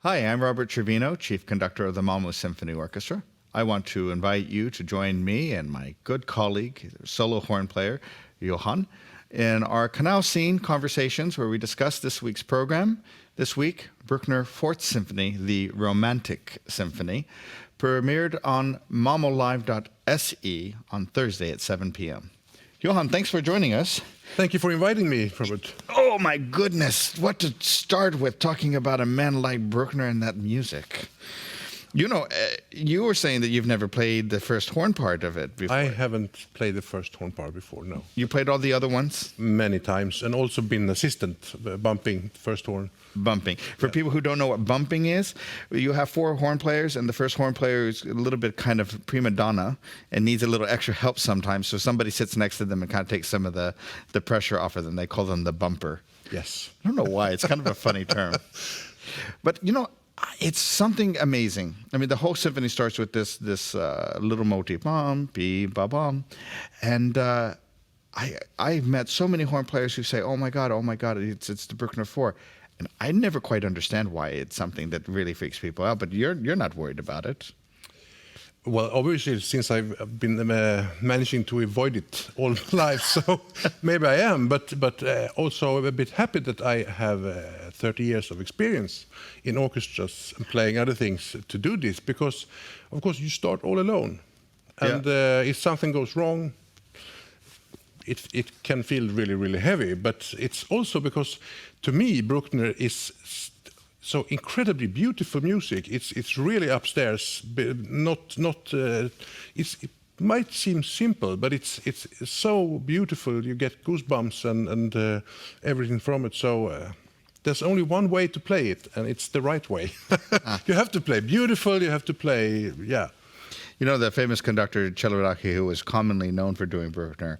Hi, I'm Robert Trevino, Chief Conductor of the Malmö Symphony Orchestra. I want to invite you to join me and my good colleague, solo horn player, Johan, in our Canal Scene Conversations, where we discuss this week's program. This week, Bruckner Fourth Symphony, the Romantic Symphony, premiered on malmolive.se on Thursday at 7 p.m. Johan, thanks for joining us. Thank you for inviting me, Robert. Oh my goodness, what to start with talking about a man like Bruckner and that music. You know, you were saying that you've never played the first horn part of it before. I haven't played the first horn part before, no. You played all the other ones? Many times, and also been assistant, bumping first horn. Bumping. For people who don't know what bumping is, you have four horn players, and the first horn player is a little bit kind of prima donna and needs a little extra help sometimes, so somebody sits next to them and kind of takes some of the pressure off of them. They call them the bumper. Yes. I don't know why. It's kind of a funny term. But, you know, it's something amazing. I mean, the whole symphony starts with this little motif, bum, bee, ba, bum, and I've met so many horn players who say, "Oh my God, it's the Bruckner 4," and I never quite understand why it's something that really freaks people out. But you're not worried about it. Well, obviously, since I've been managing to avoid it all my life, so maybe I am, but also a bit happy that I have 30 years of experience in orchestras and playing other things to do this, because, of course, you start all alone. And if something goes wrong, it can feel really, really heavy. But it's also because, to me, Bruckner is so incredibly beautiful music. It's really upstairs. It might seem simple, but it's so beautiful. You get goosebumps and everything from it. So there's only one way to play it, and it's the right way. You have to play beautiful. You have to play, yeah. You know, the famous conductor Celloraki, who was commonly known for doing Bruckner,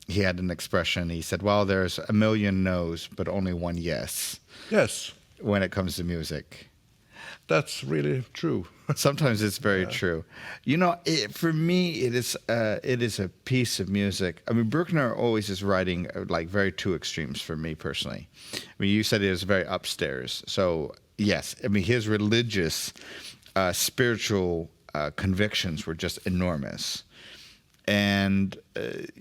he had an expression. He said, "Well, there's a million no's, but only one yes." Yes. When it comes to music. That's really true. Sometimes it's very true. You know, for me, it is a piece of music. I mean, Bruckner always is writing like very two extremes for me personally. I mean, you said it was very upstairs. So, yes, I mean, his religious, spiritual convictions were just enormous. And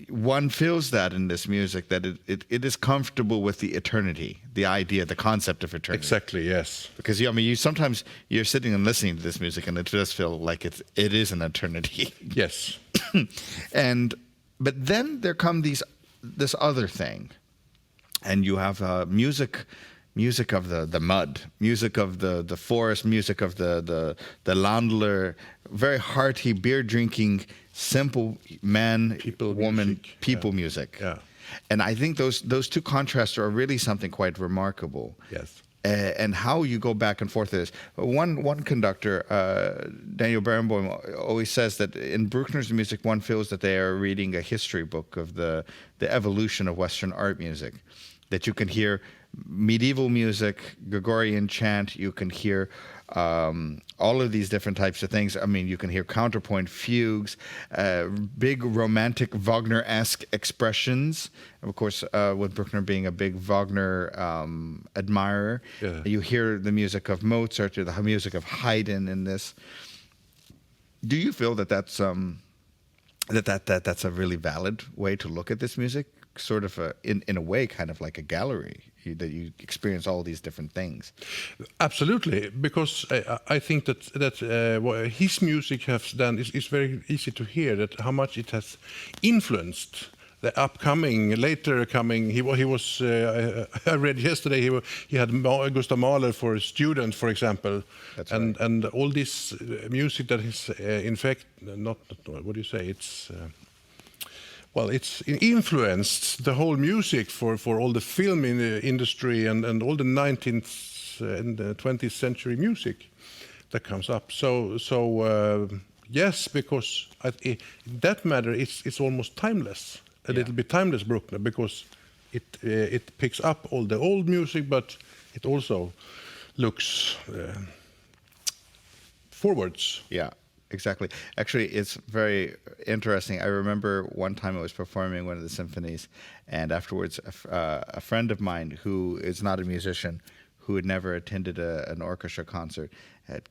one feels that in this music, that it is comfortable with the eternity, the idea, the concept of eternity. Exactly, yes. Because I mean, sometimes you're sitting and listening to this music, and it does feel like it is an eternity. Yes. But then there come this other thing, and you have music of the mud, music of the forest, music of the landler, very hearty, beer drinking, simple man, woman, music. people music. Yeah. And I think those two contrasts are really something quite remarkable. Yes. And how you go back and forth is one conductor, Daniel Barenboim, always says that in Bruckner's music, one feels that they are reading a history book of the evolution of Western art music. That you can hear medieval music, Gregorian chant, you can hear all of these different types of things. I mean, you can hear counterpoint fugues, big romantic Wagner-esque expressions. Of course, with Bruckner being a big Wagner admirer, you hear the music of Mozart or the music of Haydn in this. Do you feel that that's a really valid way to look at this music? Sort of in a way, kind of like a gallery, that you experience all these different things. Absolutely, because I think that what his music has done is very easy to hear, that how much it has influenced the later coming. He was. I read yesterday he had Gustav Mahler for a student, for example. That's and right. And all this music that is in fact not what do you say? It's. Well, it's influenced the whole music for all the film industry and all the 19th and 20th century music that comes up. So yes, because in that matter, it's almost timeless. A little bit timeless, Bruckner, because it picks up all the old music, but it also looks forwards. Yeah. Exactly. Actually, it's very interesting. I remember one time I was performing one of the symphonies, and afterwards, a friend of mine who is not a musician, who had never attended an orchestra concert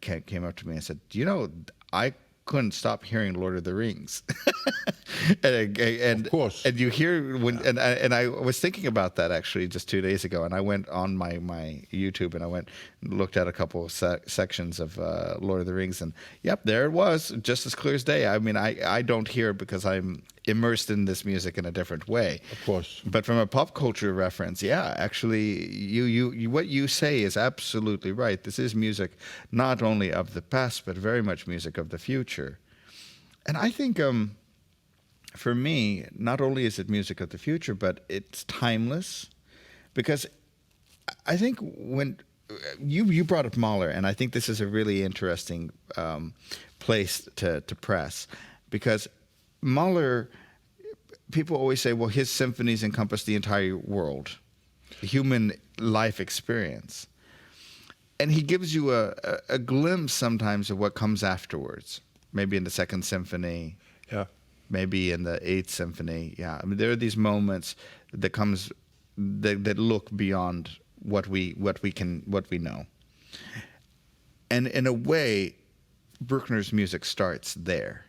came up to me and said, "Do you know, I couldn't stop hearing Lord of the Rings." and Of course. and you hear and I was thinking about that actually just 2 days ago, and I went on my YouTube and I went and looked at a couple of sections of Lord of the Rings, and yep, there it was, just as clear as day. I mean, I don't hear it because I'm immersed in this music in a different way, Of course. but from a pop culture reference, yeah, actually, you what you say is absolutely right. This is music not only of the past, but very much music of the future. And I think, for me, not only is it music of the future, but it's timeless, because I think when you brought up Mahler, and I think this is a really interesting place to press, because Mahler, people always say, well, his symphonies encompass the entire world, human life experience. And he gives you a glimpse sometimes of what comes afterwards, maybe in the Second Symphony, Yeah. maybe in the Eighth Symphony. Yeah, I mean, there are these moments that look beyond what we know. And in a way, Bruckner's music starts there.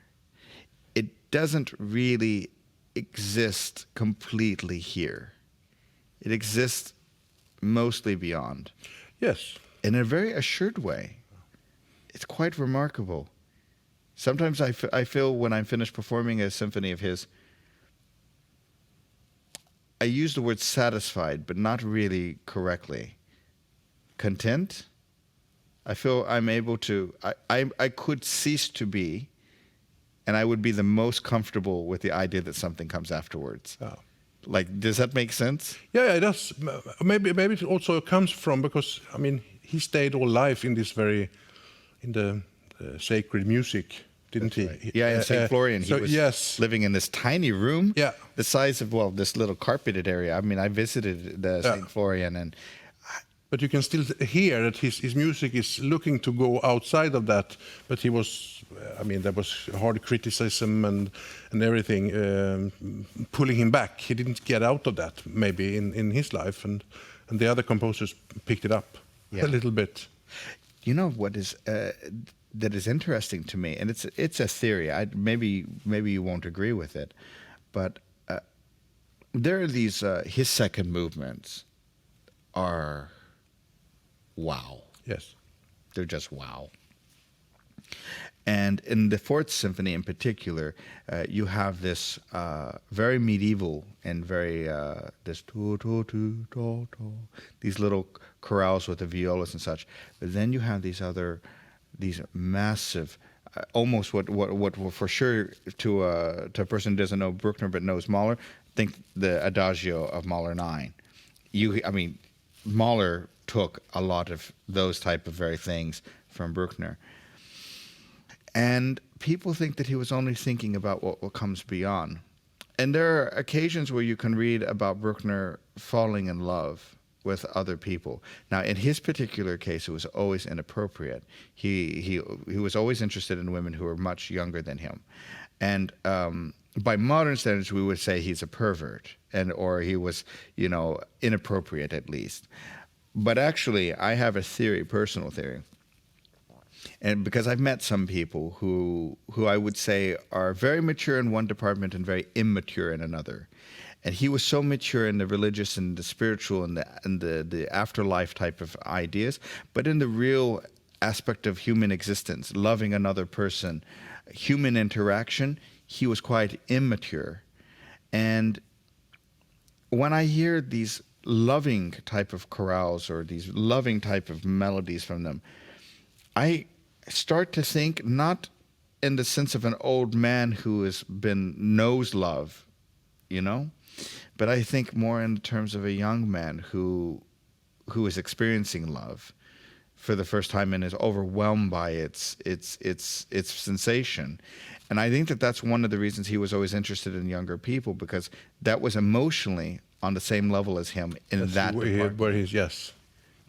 It doesn't really exist completely here. It exists mostly beyond. Yes. In a very assured way. It's quite remarkable. Sometimes I feel when I'm finished performing a symphony of his, I use the word satisfied, but not really correctly. Content? I feel I'm able to, I could cease to be, and I would be the most comfortable with the idea that something comes afterwards. Oh. Like, does that make sense? Yeah, it does. Maybe it also comes from, because I mean, he stayed all life in the sacred music, didn't he? Right. Yeah, in St. Florian, he was yes. living in this tiny room, Yeah. the size of, well, this little carpeted area. I mean, I visited the St. Florian, and But you can still hear that his music is looking to go outside of that. But he was, I mean, there was hard criticism and everything pulling him back. He didn't get out of that maybe in his life, and the other composers picked it up a little bit. You know what is that is interesting to me, and it's a theory. Maybe you won't agree with it, but there are these his second movements are wow. Yes. They're just wow. And in the Fourth Symphony in particular, you have this very medieval and very this these little chorales with the violas and such. But then you have these massive, almost what for sure to a person who doesn't know Bruckner but knows Mahler, think the Adagio of Mahler 9. I mean, Mahler took a lot of those type of very things from Bruckner. And people think that he was only thinking about what comes beyond. And there are occasions where you can read about Bruckner falling in love with other people. Now, in his particular case, it was always inappropriate. He was always interested in women who were much younger than him. And by modern standards, we would say he's a pervert, or he was, inappropriate at least. But actually, I have a theory, personal theory. And because I've met some people who I would say are very mature in one department and very immature in another. And he was so mature in the religious and the spiritual and the afterlife type of ideas, but in the real aspect of human existence, loving another person, human interaction, he was quite immature. And when I hear these loving type of chorales or these loving type of melodies from them, I start to think not in the sense of an old man who knows love, but I think more in terms of a young man who is experiencing love for the first time and is overwhelmed by its sensation. And I think that that's one of the reasons he was always interested in younger people, because that was emotionally on the same level as him in That's that department. where he's, yes.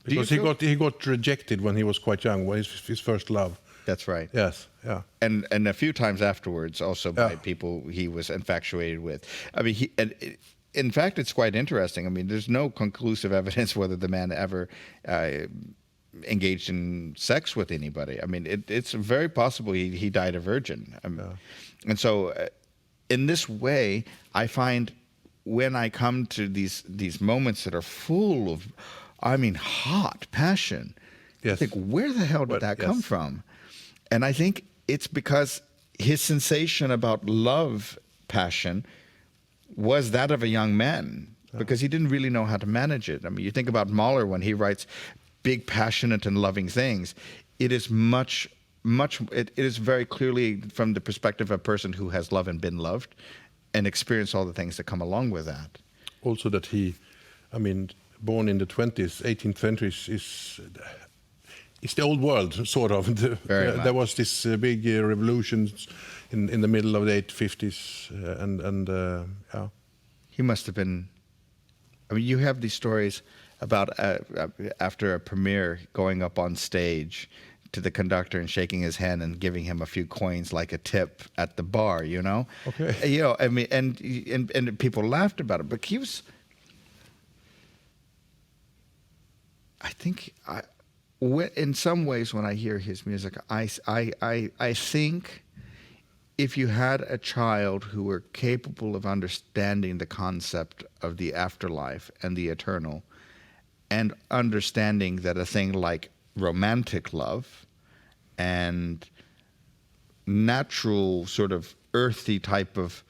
Because he got rejected when he was quite young, his first love. That's right. Yes, yeah. And a few times afterwards, also by people he was infatuated with. I mean, in fact, it's quite interesting. I mean, there's no conclusive evidence whether the man ever engaged in sex with anybody. I mean, it's very possible he died a virgin. And so in this way, I find when I come to these moments that are full of, I mean, hot passion, I think, where the hell did that come from? And I think it's because his sensation about love, passion, was that of a young man, because he didn't really know how to manage it. I mean, you think about Mahler when he writes big, passionate and loving things. It is it is very clearly from the perspective of a person who has loved and been loved and experienced all the things that come along with that. Also that he, I mean, born in the 20s, 18th centuries it's the old world, sort of. There was this big revolutions in the middle of the 850s, and yeah. He must have been. I mean, you have these stories about after a premiere going up on stage to the conductor and shaking his hand and giving him a few coins like a tip at the bar. You know. Okay. You know, I mean, and people laughed about it, but he was. I think in some ways, when I hear his music, I think if you had a child who were capable of understanding the concept of the afterlife and the eternal, and understanding that a thing like romantic love and natural sort of earthy type of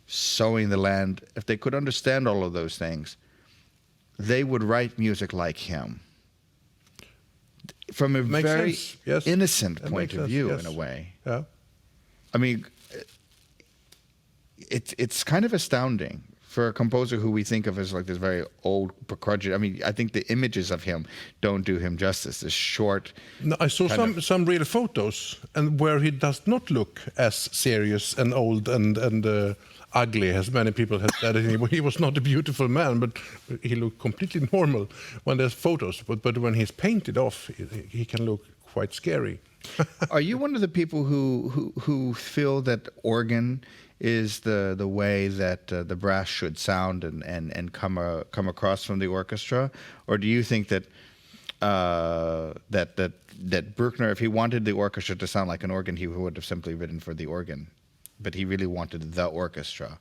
sowing the land, if they could understand all of those things, they would write music like him. From a very innocent point of view, in a way. Yeah. I mean, it's kind of astounding for a composer who we think of as like this very old, begrudging. I mean, I think the images of him don't do him justice. This short. No, I saw some real photos, and where he does not look as serious and old and ugly as many people have said. He was not a beautiful man, but he looked completely normal when there's photos. But when he's painted off, he can look quite scary. Are you one of the people who feel that organ is the way that the brass should sound and come across from the orchestra, or do you think that that Bruckner, if he wanted the orchestra to sound like an organ, he would have simply written for the organ, but he really wanted the orchestra?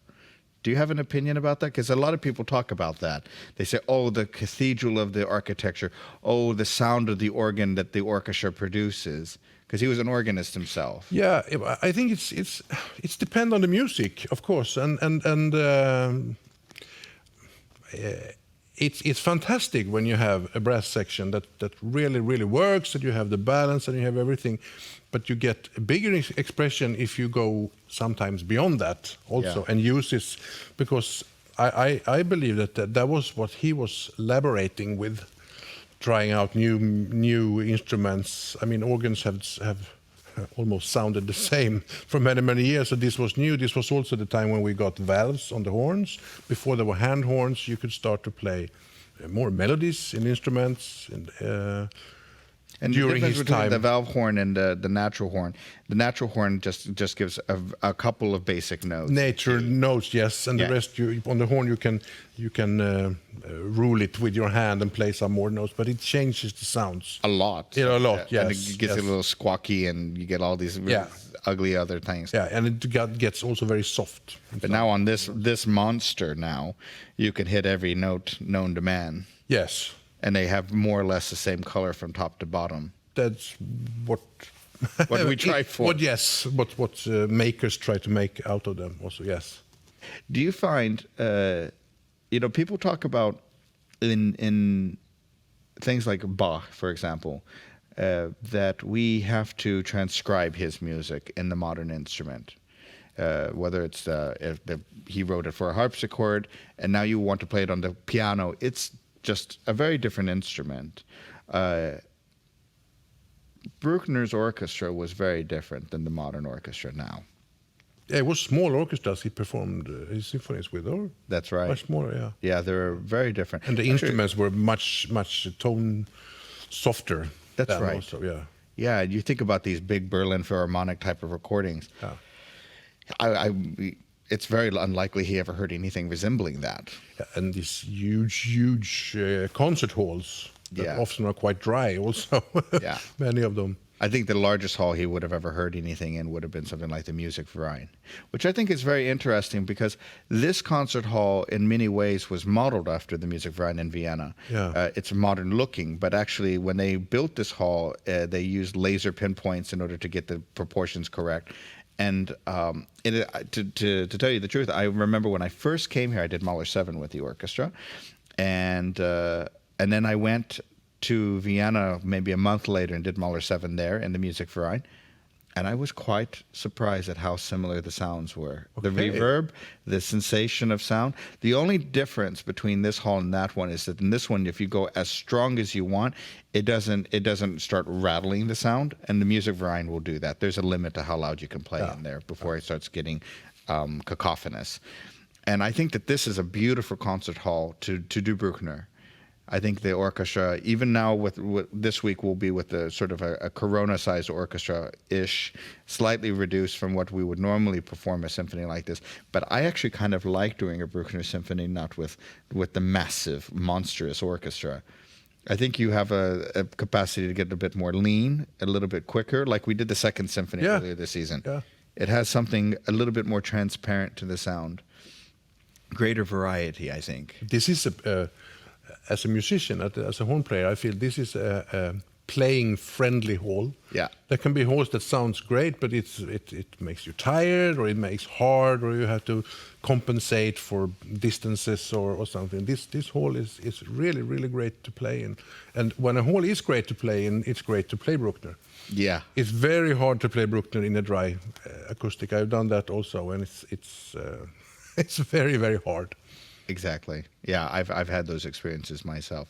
Do you have an opinion about that? Because a lot of people talk about that. They say, oh, the cathedral of the architecture, oh, the sound of the organ that the orchestra produces, because he was an organist himself. Yeah, I think it's depend on the music, of course, and it's fantastic when you have a brass section that really works, that you have the balance and you have everything, but you get a bigger expression if you go sometimes beyond that also, and use this, because I believe that was what he was elaborating with, trying out new instruments. I mean, organs have almost sounded the same for many years, so this was new. This was also the time when we got valves on the horns. Before there were hand horns, you could start to play more melodies in instruments. And during his time, the valve horn and the natural horn. The natural horn just gives a couple of basic notes. Natural notes, yes, and the rest on the horn you can rule it with your hand and play some more notes, but it changes the sounds a lot. Yeah, a lot. Yes, and it gets a little squawky, and you get all these really ugly other things. Yeah, and it gets also very soft. But now on this monster, now you can hit every note known to man. Yes. And they have more or less the same color from top to bottom. That's what we try for. What makers try to make out of them also, yes. Do you find, people talk about in things like Bach, for example, that we have to transcribe his music in the modern instrument. Whether it's he wrote it for a harpsichord, and now you want to play it on the piano, it's just a very different instrument. Bruckner's orchestra was very different than the modern orchestra now. Yeah, it was small orchestras he performed his symphonies with, or? That's right. Much smaller, yeah. Yeah, they were very different. And the instruments were much tone softer. That's right. Also, yeah. Yeah, you think about these big Berlin Philharmonic type of recordings. Yeah. it's very unlikely he ever heard anything resembling that. And these huge concert halls that Yeah. often are quite dry also. Yeah. Many of them. I think the largest hall he would have ever heard anything in would have been something like the Musikverein, which I think is very interesting because this concert hall in many ways was modeled after the Musikverein in Vienna. Yeah. It's modern looking, but actually when they built this hall, they used laser pinpoints in order to get the proportions correct. And to tell you the truth, I remember when I first came here, I did Mahler 7 with the orchestra, and then I went to Vienna maybe a month later and did Mahler 7 there in the Musikverein, and I was quite surprised at how similar the sounds were. The Okay. reverb, the sensation of sound. The only difference between this hall and that one is that in this one, if you go as strong as you want, it doesn't start rattling the sound, and the Musikverein will do that. There's a limit to how loud you can play in there before it starts getting cacophonous. And I think that this is a beautiful concert hall to do Bruckner. I think the orchestra, even now with this week, will be with a sort of a Corona-sized orchestra-ish, slightly reduced from what we would normally perform a symphony like this. But I actually kind of like doing a Bruckner symphony not with the massive, monstrous orchestra. I think you have a capacity to get a bit more lean, a little bit quicker, like we did the second symphony earlier this season. Yeah. It has something a little bit more transparent to the sound. Greater variety, I think. This is as a musician, as a horn player, I feel this is a playing friendly hall. Yeah. There can be halls that sounds great, but it makes you tired, or it makes hard, or you have to compensate for distances or something. This hall is really, really great to play in. And when a hall is great to play in, it's great to play Bruckner. Yeah. It's very hard to play Bruckner in a dry acoustic. I've done that also, and it's very, very hard. Exactly. Yeah, I've had those experiences myself.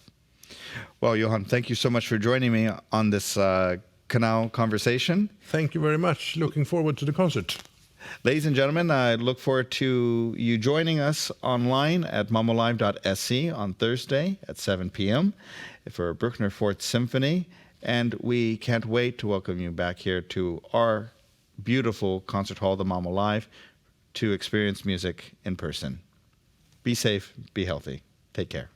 Well, Johan, thank you so much for joining me on this Kanal conversation. Thank you very much. Looking forward to the concert. Ladies and gentlemen, I look forward to you joining us online at mamolive.se on Thursday at 7 p.m. for Bruckner 4th Symphony. And we can't wait to welcome you back here to our beautiful concert hall, the Mamo Live, to experience music in person. Be safe, be healthy. Take care.